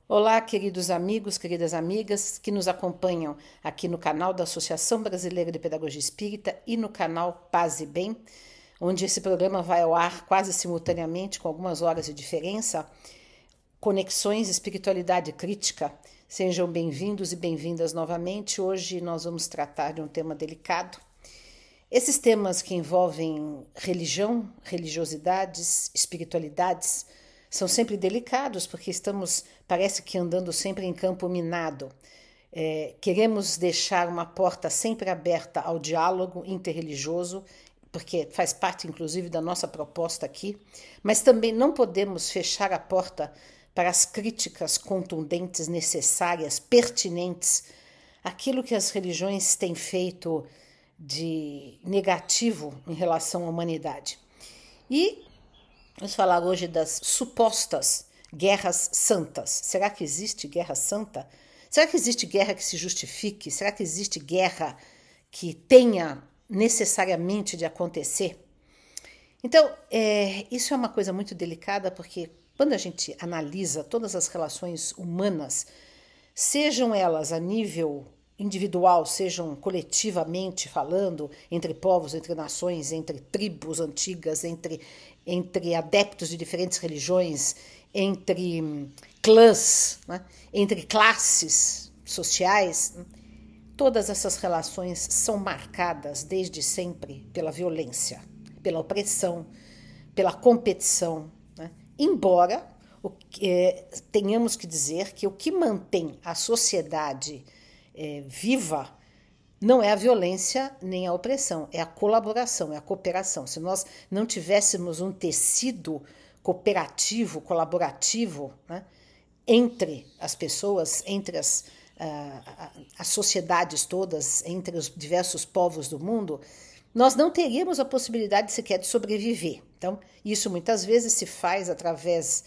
Olá, queridos amigos, queridas amigas que nos acompanham aqui no canal da Associação Brasileira de Pedagogia Espírita e no canal Paz e Bem, onde esse programa vai ao ar quase simultaneamente, com algumas horas de diferença. Conexões Espiritualidade Crítica. Sejam bem-vindos e bem-vindas novamente. Hoje nós vamos tratar de um tema delicado. Esses temas que envolvem religião, religiosidades, espiritualidades, são sempre delicados, porque estamos, parece que andando sempre em campo minado. Queremos deixar uma porta sempre aberta ao diálogo interreligioso, porque faz parte, inclusive, da nossa proposta aqui, mas também não podemos fechar a porta para as críticas contundentes, necessárias, pertinentes, aquilo que as religiões têm feito de negativo em relação à humanidade. E vamos falar hoje das supostas guerras santas. Será que existe guerra santa? Será que existe guerra que se justifique? Será que existe guerra que tenha necessariamente de acontecer? Então, isso é uma coisa muito delicada, porque quando a gente analisa todas as relações humanas, sejam elas a nível individual, sejam coletivamente falando, entre povos, entre nações, entre tribos antigas, entre adeptos de diferentes religiões, entre clãs, né? Entre classes sociais, né? Todas essas relações são marcadas desde sempre pela violência, pela opressão, pela competição, né? Embora tenhamos que dizer que o que mantém a sociedade viva não é a violência nem a opressão, é a colaboração, é a cooperação. Se nós não tivéssemos um tecido cooperativo, colaborativo, né, entre as pessoas, entre as sociedades todas, entre os diversos povos do mundo, nós não teríamos a possibilidade sequer de sobreviver. Então, isso muitas vezes se faz através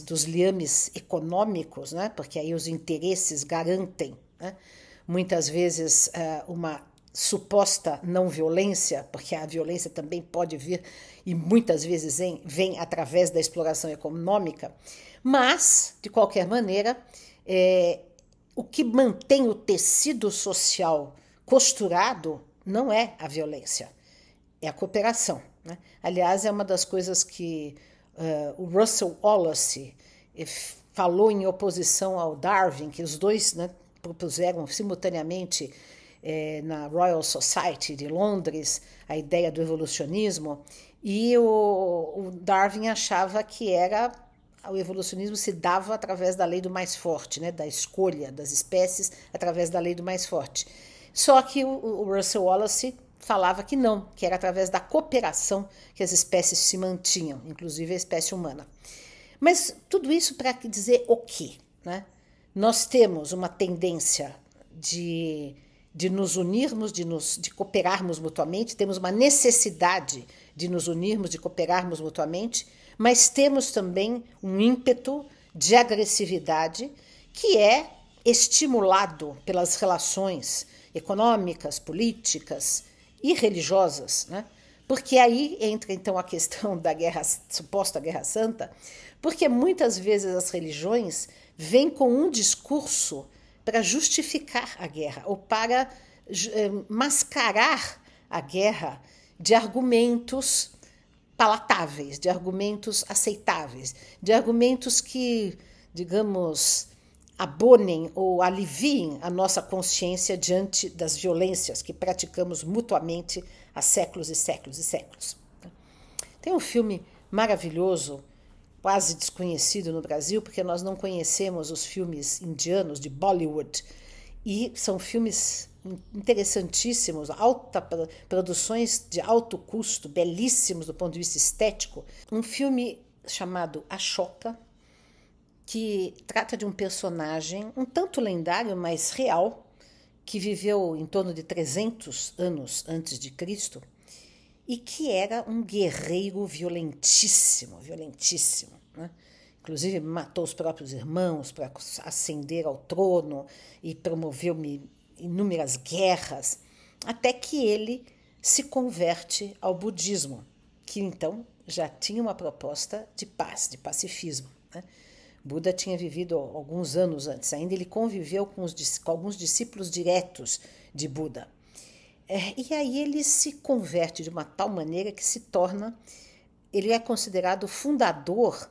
dos liames econômicos, né? Porque aí os interesses garantem, né? Muitas vezes uma suposta não violência, porque a violência também pode vir e muitas vezes vem através da exploração econômica, mas, de qualquer maneira, o que mantém o tecido social costurado não é a violência, é a cooperação, né? Aliás, é uma das coisas que o Russell Wallace falou em oposição ao Darwin, que os dois, né, propuseram simultaneamente na Royal Society de Londres a ideia do evolucionismo, e o Darwin achava que o evolucionismo se dava através da lei do mais forte, né, da escolha das espécies através da lei do mais forte. Só que o Russell Wallace falava que não, que era através da cooperação que as espécies se mantinham, inclusive a espécie humana. Mas tudo isso para dizer o quê? Né? Nós temos uma tendência de nos unirmos, de cooperarmos mutuamente, temos uma necessidade de nos unirmos, de cooperarmos mutuamente, mas temos também um ímpeto de agressividade que é estimulado pelas relações econômicas, políticas e religiosas, né? Porque aí entra então a questão da suposta guerra santa, porque muitas vezes as religiões vêm com um discurso para justificar a guerra ou para mascarar a guerra de argumentos palatáveis, de argumentos aceitáveis, de argumentos que, digamos, abonem ou aliviem a nossa consciência diante das violências que praticamos mutuamente há séculos e séculos e séculos. Tem um filme maravilhoso, quase desconhecido no Brasil, porque nós não conhecemos os filmes indianos de Bollywood, e são filmes interessantíssimos, produções de alto custo, belíssimos do ponto de vista estético. Um filme chamado Ashoka, que trata de um personagem um tanto lendário, mas real, que viveu em torno de 300 anos antes de Cristo e que era um guerreiro violentíssimo, violentíssimo, né? Inclusive matou os próprios irmãos para ascender ao trono e promoveu inúmeras guerras, até que ele se converte ao budismo, que então já tinha uma proposta de paz, de pacifismo, né? Buda tinha vivido alguns anos antes, ainda ele conviveu com alguns discípulos diretos de Buda. E aí ele se converte de uma tal maneira que ele é considerado fundador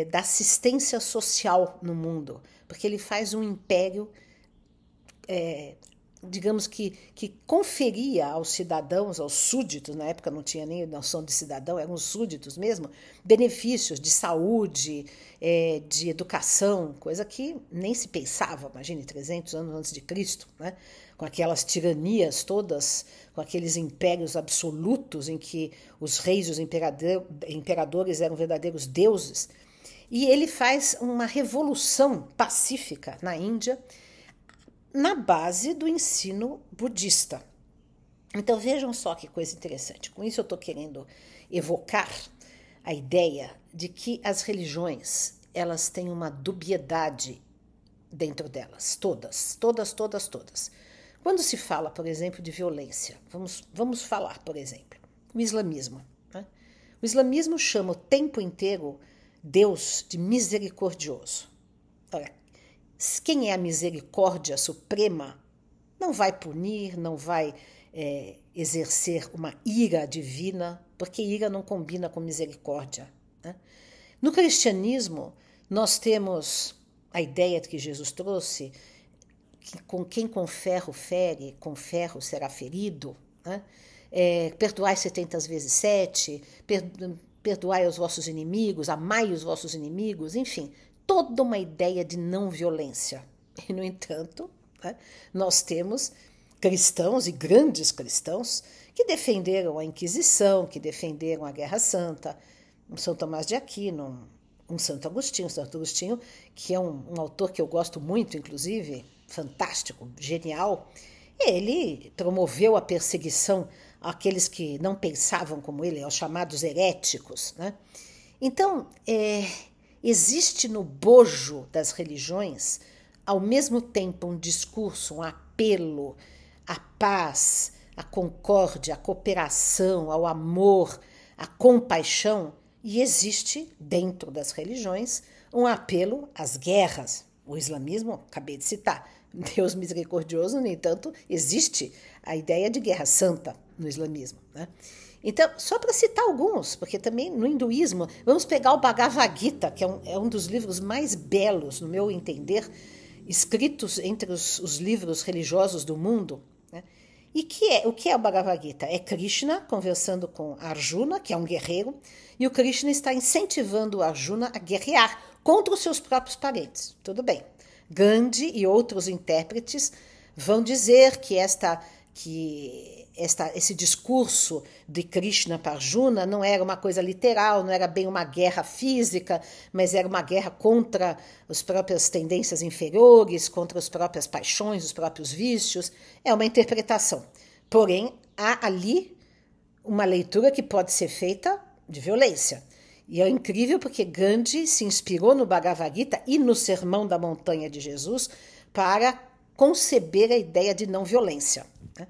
da assistência social no mundo, porque ele faz um império, digamos que conferia aos cidadãos, aos súditos, na época não tinha nem noção de cidadão, eram os súditos mesmo, benefícios de saúde, de educação, coisa que nem se pensava, imagine, 300 anos antes de Cristo, né? Com aquelas tiranias todas, com aqueles impérios absolutos em que os reis e os imperadores eram verdadeiros deuses. E ele faz uma revolução pacífica na Índia, na base do ensino budista. Então vejam só que coisa interessante. Com isso eu estou querendo evocar a ideia de que as religiões, elas têm uma dubiedade dentro delas, todas. Quando se fala, por exemplo, de violência, vamos falar, por exemplo, o islamismo. Né? O islamismo chama o tempo inteiro Deus de misericordioso. Ora, quem é a misericórdia suprema não vai punir, não vai exercer uma ira divina, porque ira não combina com misericórdia. Né? No cristianismo, nós temos a ideia que Jesus trouxe, que com quem com ferro fere, com ferro será ferido. Né? Perdoai 70 vezes 7, perdoai os vossos inimigos, amai os vossos inimigos, enfim, toda uma ideia de não violência. E, no entanto, né, nós temos cristãos e grandes cristãos que defenderam a Inquisição, que defenderam a Guerra Santa, um São Tomás de Aquino, um Santo Agostinho, que é um autor que eu gosto muito, inclusive, fantástico, genial. Ele promoveu a perseguição àqueles que não pensavam como ele, aos chamados heréticos. Né? Então, existe no bojo das religiões, ao mesmo tempo, um discurso, um apelo à paz, à concórdia, à cooperação, ao amor, à compaixão, e existe, dentro das religiões, um apelo às guerras. O islamismo, acabei de citar, Deus misericordioso, no entanto, existe a ideia de guerra santa no islamismo. Né? Então, só para citar alguns, porque também no hinduísmo, vamos pegar o Bhagavad Gita, que é um dos livros mais belos, no meu entender, escritos entre os livros religiosos do mundo. Né? E o que é o Bhagavad Gita? É Krishna conversando com Arjuna, que é um guerreiro, e o Krishna está incentivando o Arjuna a guerrear contra os seus próprios parentes. Tudo bem. Gandhi e outros intérpretes vão dizer que esse discurso de Krishna para Arjuna não era uma coisa literal, não era bem uma guerra física, mas era uma guerra contra as próprias tendências inferiores, contra as próprias paixões, os próprios vícios. É uma interpretação. Porém, há ali uma leitura que pode ser feita de violência. E é incrível porque Gandhi se inspirou no Bhagavad Gita e no Sermão da Montanha de Jesus para conceber a ideia de não violência. Né?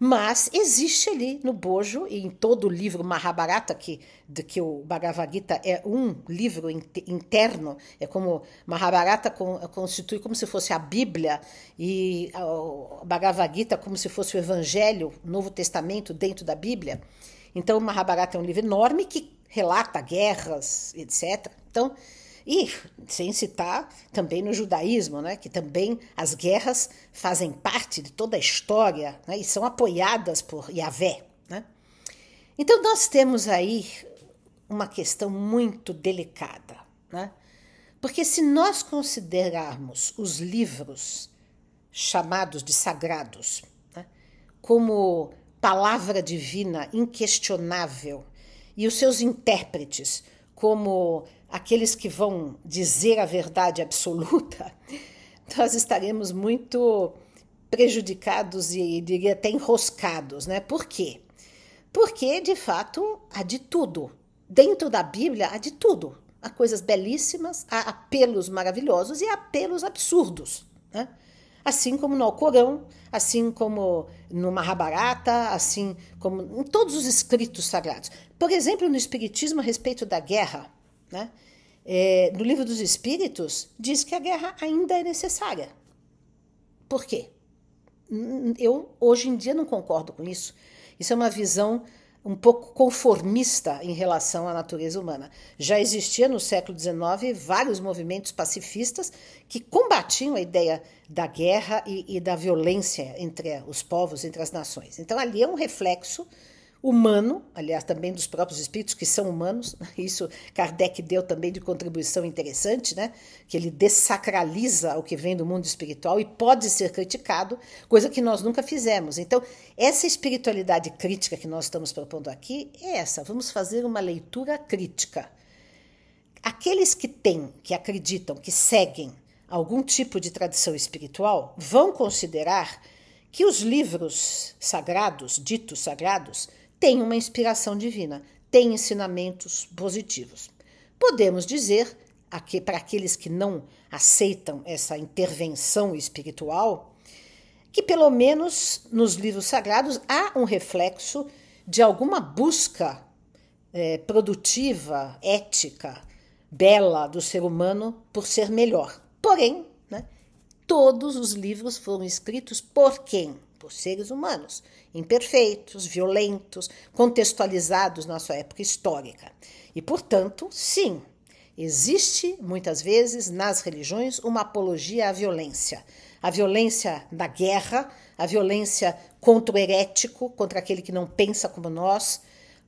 Mas existe ali no bojo, e em todo o livro Mahabharata, que o Bhagavad Gita é um livro interno, é como Mahabharata constitui como se fosse a Bíblia, e o Bhagavad Gita como se fosse o Evangelho, o Novo Testamento dentro da Bíblia. Então o Mahabharata é um livro enorme que relata guerras, etc. Então, e sem citar também no judaísmo, né, que também as guerras fazem parte de toda a história, né, e são apoiadas por Yahvé. Né? Então nós temos aí uma questão muito delicada, né? Porque se nós considerarmos os livros chamados de sagrados, né, como palavra divina inquestionável, e os seus intérpretes como aqueles que vão dizer a verdade absoluta, nós estaremos muito prejudicados e diria até enroscados, né? Por quê? Porque, de fato, há de tudo. Dentro da Bíblia há de tudo. Há coisas belíssimas, há apelos maravilhosos e há apelos absurdos, né? Assim como no Alcorão, assim como no Mahabharata, assim como em todos os escritos sagrados. Por exemplo, no Espiritismo, a respeito da guerra, né? no Livro dos Espíritos, diz que a guerra ainda é necessária. Por quê? Eu, hoje em dia, não concordo com isso. Isso é uma visão um pouco conformista em relação à natureza humana. Já existia no século XIX vários movimentos pacifistas que combatiam a ideia da guerra e da violência entre os povos, entre as nações. Então, ali é um reflexo humano, aliás, também dos próprios espíritos que são humanos. Isso Kardec deu também de contribuição interessante, né? Que ele dessacraliza o que vem do mundo espiritual e pode ser criticado, coisa que nós nunca fizemos. Então, essa espiritualidade crítica que nós estamos propondo aqui é essa. Vamos fazer uma leitura crítica. Aqueles que acreditam, que seguem algum tipo de tradição espiritual, vão considerar que os livros sagrados, ditos sagrados, têm uma inspiração divina, têm ensinamentos positivos. Podemos dizer, para aqueles que não aceitam essa intervenção espiritual, que pelo menos nos livros sagrados há um reflexo de alguma busca produtiva, ética, bela do ser humano por ser melhor. Porém, né, todos os livros foram escritos por quem? Por seres humanos, imperfeitos, violentos, contextualizados na sua época histórica. E, portanto, sim, existe muitas vezes nas religiões uma apologia à violência. A violência da guerra, a violência contra o herético, contra aquele que não pensa como nós,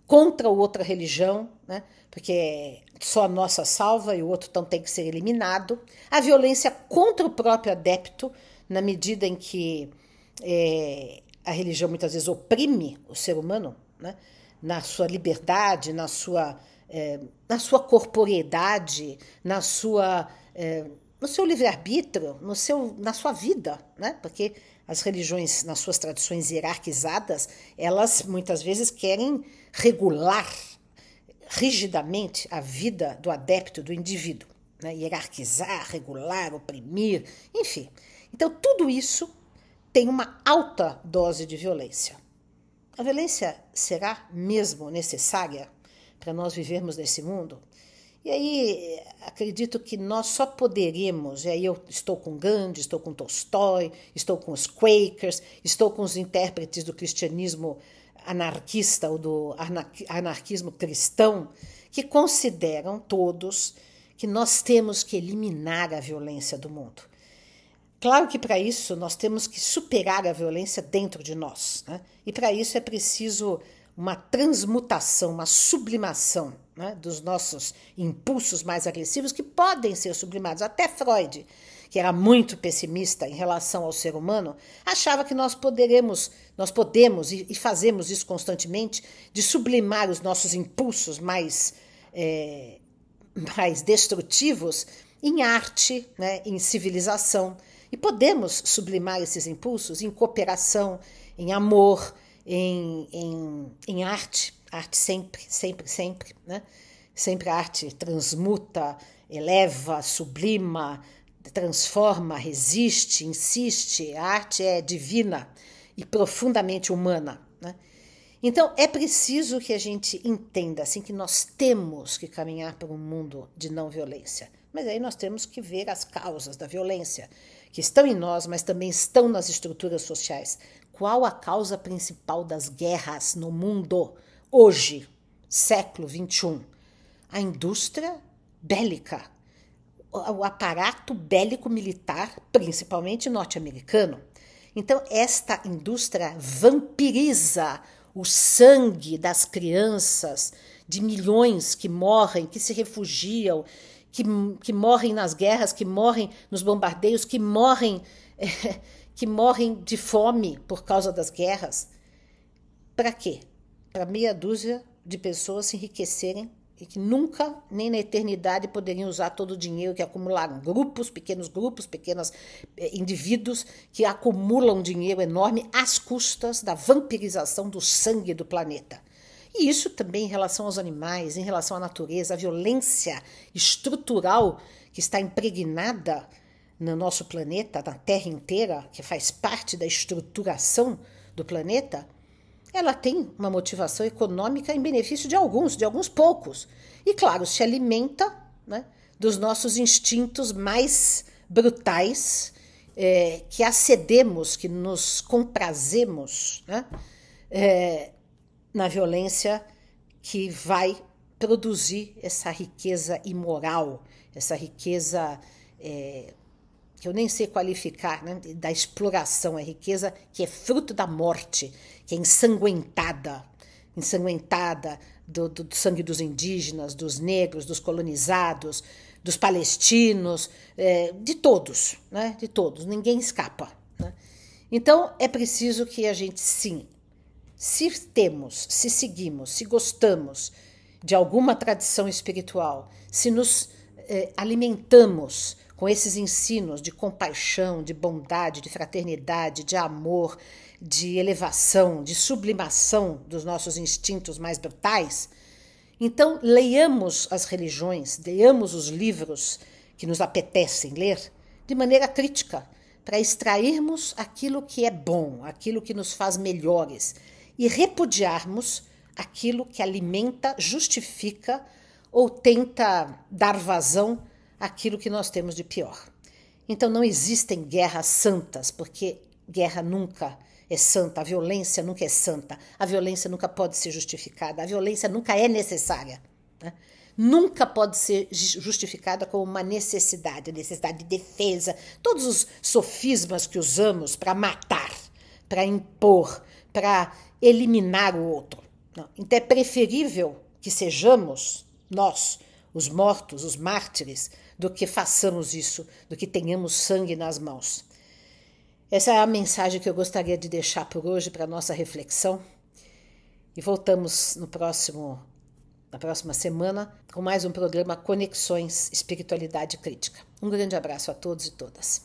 contra outra religião, né? Porque só a nossa salva e o outro então tem que ser eliminado. A violência contra o próprio adepto, na medida em que a religião muitas vezes oprime o ser humano, né? Na sua liberdade, na sua corporeidade, no seu livre-arbítrio, na sua vida, né? Porque as religiões, nas suas tradições hierarquizadas, elas muitas vezes querem regular rigidamente a vida do adepto, do indivíduo, né? Hierarquizar, regular, oprimir, enfim. Então, tudo isso tem uma alta dose de violência. A violência será mesmo necessária para nós vivermos nesse mundo? E aí, acredito que nós só poderemos, e aí eu estou com Gandhi, estou com Tolstói, estou com os Quakers, estou com os intérpretes do cristianismo anarquista ou do anarquismo cristão, que consideram todos que nós temos que eliminar a violência do mundo. Claro que para isso nós temos que superar a violência dentro de nós, né? E para isso é preciso uma transmutação, uma sublimação, né, dos nossos impulsos mais agressivos, que podem ser sublimados. Até Freud, que era muito pessimista em relação ao ser humano, achava que nós podemos e fazemos isso constantemente, de sublimar os nossos impulsos mais destrutivos em arte, né, em civilização. E podemos sublimar esses impulsos em cooperação, em amor, em arte. Arte sempre, né? Sempre a arte transmuta, eleva, sublima, transforma, resiste, insiste. A arte é divina e profundamente humana, né? Então, é preciso que a gente entenda assim, que nós temos que caminhar para um mundo de não violência. Mas aí nós temos que ver as causas da violência, que estão em nós, mas também estão nas estruturas sociais. Qual a causa principal das guerras no mundo hoje, século XXI? A indústria bélica, o aparato bélico-militar, principalmente norte-americano. Então, esta indústria vampiriza o sangue das crianças, de milhões que morrem, que se refugiam, que morrem nas guerras, que morrem nos bombardeios, que morrem de fome por causa das guerras. Para quê? Para meia dúzia de pessoas se enriquecerem e que nunca, nem na eternidade, poderiam usar todo o dinheiro que acumularam. Pequenos indivíduos que acumulam dinheiro enorme às custas da vampirização do sangue do planeta. E isso também em relação aos animais, em relação à natureza, a violência estrutural que está impregnada no nosso planeta, na Terra inteira, que faz parte da estruturação do planeta, ela tem uma motivação econômica em benefício de alguns poucos. E, claro, se alimenta, né, dos nossos instintos mais brutais, que acedemos, que nos comprazemos, né? Na violência que vai produzir essa riqueza imoral, essa riqueza que eu nem sei qualificar, né, da exploração, a riqueza que é fruto da morte, que é ensanguentada do sangue dos indígenas, dos negros, dos colonizados, dos palestinos, de todos, né, de todos, ninguém escapa, né? Então é preciso que a gente, sim, se temos, se seguimos, se gostamos de alguma tradição espiritual, se nos alimentamos com esses ensinos de compaixão, de bondade, de fraternidade, de amor, de elevação, de sublimação dos nossos instintos mais brutais, então leiamos as religiões, leiamos os livros que nos apetecem ler de maneira crítica, para extrairmos aquilo que é bom, aquilo que nos faz melhores e repudiarmos aquilo que alimenta, justifica ou tenta dar vazão àquilo que nós temos de pior. Então não existem guerras santas, porque guerra nunca é santa, a violência nunca é santa, a violência nunca pode ser justificada, a violência nunca é necessária, né? Nunca pode ser justificada como uma necessidade de defesa, todos os sofismas que usamos para matar, para impor, para eliminar o outro. Não. Então é preferível que sejamos nós, os mortos, os mártires, do que façamos isso, do que tenhamos sangue nas mãos. Essa é a mensagem que eu gostaria de deixar por hoje para a nossa reflexão. E voltamos na próxima semana com mais um programa Conexões Espiritualidade Crítica. Um grande abraço a todos e todas.